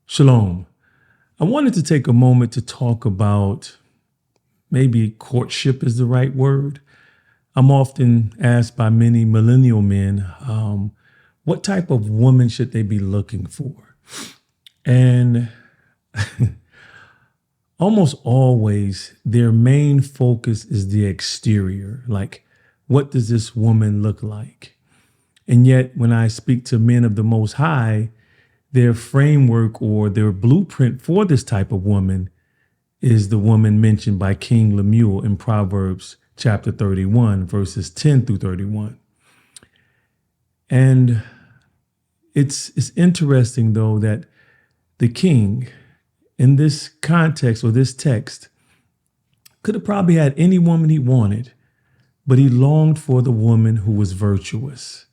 Shalom. I wanted to take a moment to talk about maybe courtship is the right word. I'm often asked by many millennial men, what type of woman should they be looking for? And almost always their main focus is the exterior. Like, what does this woman look like? And yet, when I speak to men of the Most High, their framework or their blueprint for this type of woman is the woman mentioned by King Lemuel in Proverbs chapter 31, verses 10 through 31. And it's interesting, though, that the king in this context or this text could have probably had any woman he wanted, but he longed for the woman who was virtuous.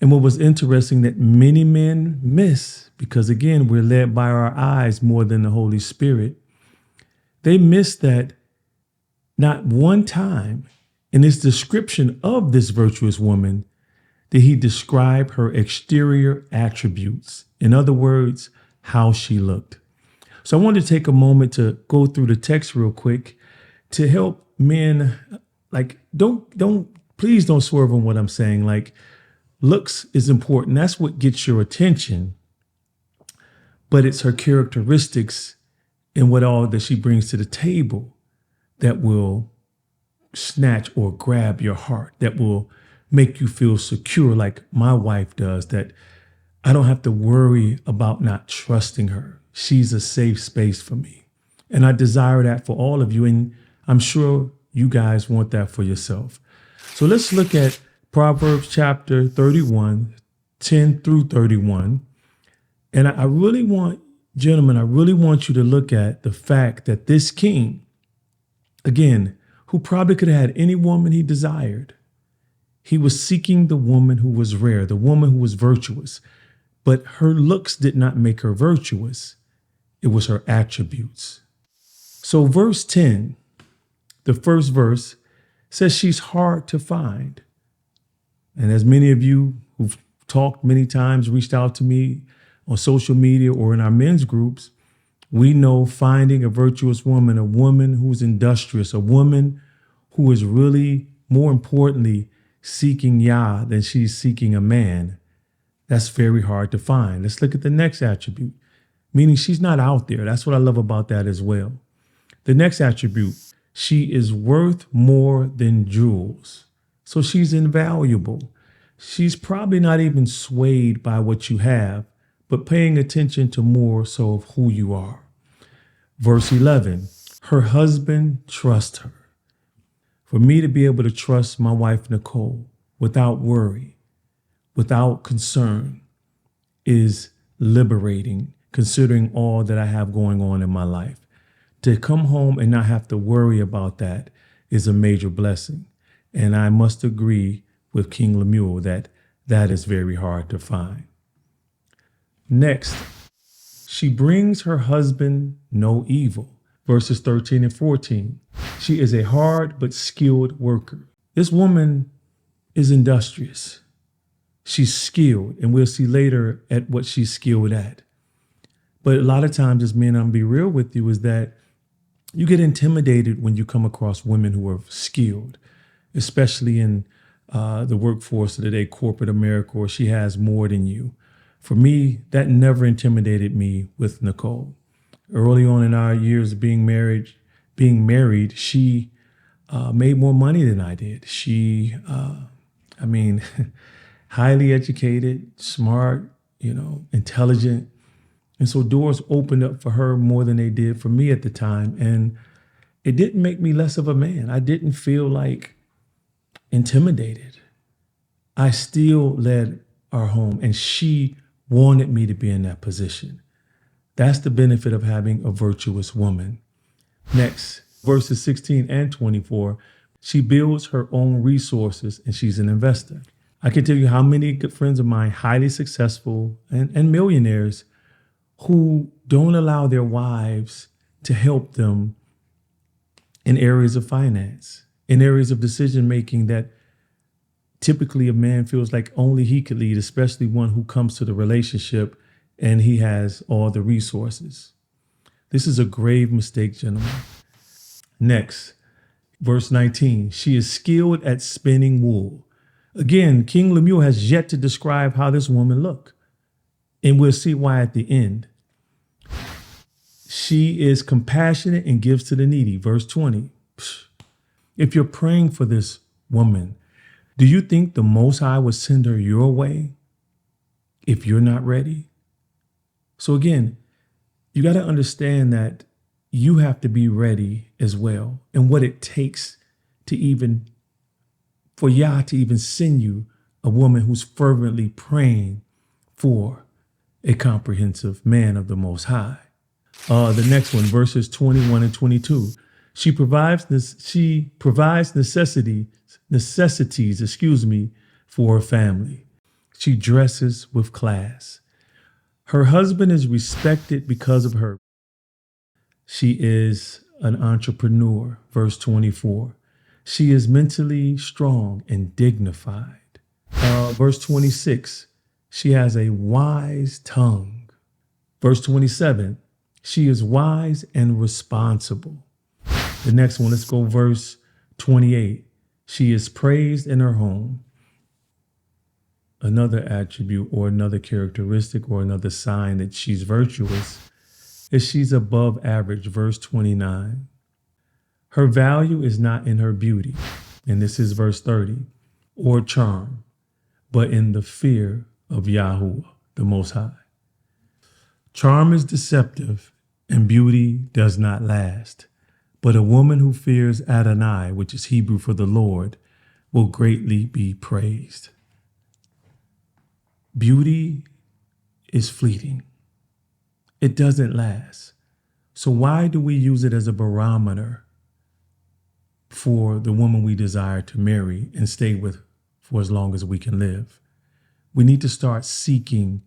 And what was interesting that many men miss, because again, we're led by our eyes more than the Holy Spirit. They miss that not one time in his description of this virtuous woman did he describe her exterior attributes. In other words, how she looked. So I wanted to take a moment to go through the text real quick to help men, please don't swerve on what I'm saying. Like, looks is important. That's what gets your attention. But it's her characteristics and what all that she brings to the table that will snatch or grab your heart, that will make you feel secure like my wife does, that I don't have to worry about not trusting her. She's a safe space for me. And I desire that for all of you. And I'm sure you guys want that for yourself. So let's look at Proverbs chapter 31, 10 through 31. And I really want, gentlemen, I really want you to look at the fact that this king, again, who probably could have had any woman he desired, he was seeking the woman who was rare, the woman who was virtuous. But her looks did not make her virtuous. It was her attributes. So verse 10, the first verse, says she's hard to find. And as many of you who've talked many times, reached out to me on social media or in our men's groups, we know finding a virtuous woman, a woman who's industrious, a woman who is really, more importantly, seeking Yah than she's seeking a man, that's very hard to find. Let's look at the next attribute, meaning she's not out there. That's what I love about that as well. The next attribute, she is worth more than jewels. So she's invaluable. She's probably not even swayed by what you have, but paying attention to more so of who you are. Verse 11, her husband trusts her. For me to be able to trust my wife, Nicole, without worry, without concern, is liberating, considering all that I have going on in my life. To come home and not have to worry about that is a major blessing. And I must agree with King Lemuel that that is very hard to find. Next, she brings her husband no evil. Verses 13 and 14. She is a hard but skilled worker. This woman is industrious. She's skilled, and we'll see later at what she's skilled at. But a lot of times as men, I'm gonna be real with you, is that you get intimidated when you come across women who are skilled, especially in the workforce of today, corporate America, or she has more than you. For me, that never intimidated me with Nicole. Early on in our years of being married, she made more money than I did. She, highly educated, smart, intelligent. And so doors opened up for her more than they did for me at the time. And it didn't make me less of a man. I didn't feel like intimidated. I still led our home, and she wanted me to be in that position. That's the benefit of having a virtuous woman. Next, verses 16 and 24, she builds her own resources and she's an investor. I can tell you how many good friends of mine, highly successful and millionaires, who don't allow their wives to help them in areas of finance, in areas of decision-making that typically a man feels like only he could lead, especially one who comes to the relationship and he has all the resources. This is a grave mistake, gentlemen. Next, verse 19, she is skilled at spinning wool. Again, King Lemuel has yet to describe how this woman looked, and we'll see why at the end. She is compassionate and gives to the needy. Verse 20, if you're praying for this woman, do you think the Most High would send her your way if you're not ready? So again, you got to understand that you have to be ready as well, and what it takes to even, for Yah to even send you a woman who's fervently praying for a comprehensive man of the Most High. The next one, verses 21 and 22. She provides necessities, for her family. She dresses with class. Her husband is respected because of her. She is an entrepreneur. Verse 24. She is mentally strong and dignified. Verse 26. She has a wise tongue. Verse 27. She is wise and responsible. The next one, let's go verse 28. She is praised in her home. Another attribute or another characteristic or another sign that she's virtuous is she's above average. Verse 29. Her value is not in her beauty, and this is verse 30, or charm, but in the fear of Yahuwah, the Most High. Charm is deceptive and beauty does not last, but a woman who fears Adonai, which is Hebrew for the Lord, will greatly be praised. Beauty is fleeting. It doesn't last. So why do we use it as a barometer for the woman we desire to marry and stay with for as long as we can live? We need to start seeking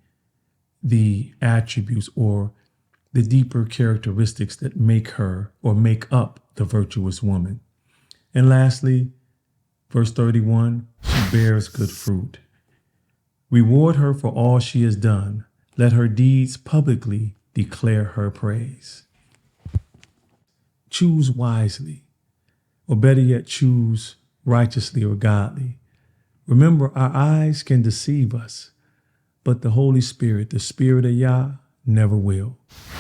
the attributes or the deeper characteristics that make her or make up the virtuous woman. And lastly, verse 31, she bears good fruit. Reward her for all she has done. Let her deeds publicly declare her praise. Choose wisely, or better yet, choose righteously or godly. Remember, our eyes can deceive us, but the Holy Spirit, the Spirit of Yah, never will.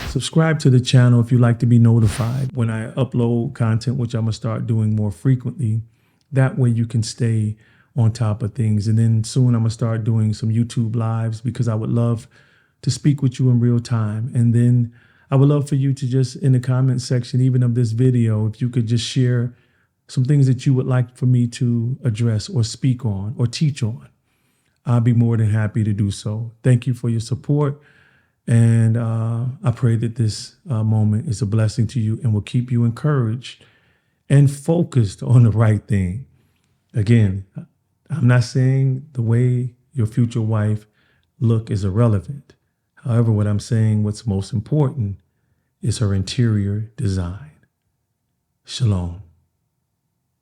Subscribe to the channel if you'd like to be notified when I upload content, which I'm going to start doing more frequently. That way you can stay on top of things. And then soon I'm going to start doing some YouTube lives because I would love to speak with you in real time. And then I would love for you to just, in the comment section, even of this video, if you could just share some things that you would like for me to address or speak on or teach on. I'll be more than happy to do so. Thank you for your support. And I pray that this moment is a blessing to you and will keep you encouraged and focused on the right thing. Again, I'm not saying the way your future wife look is irrelevant. However, what I'm saying, what's most important is her interior design. Shalom.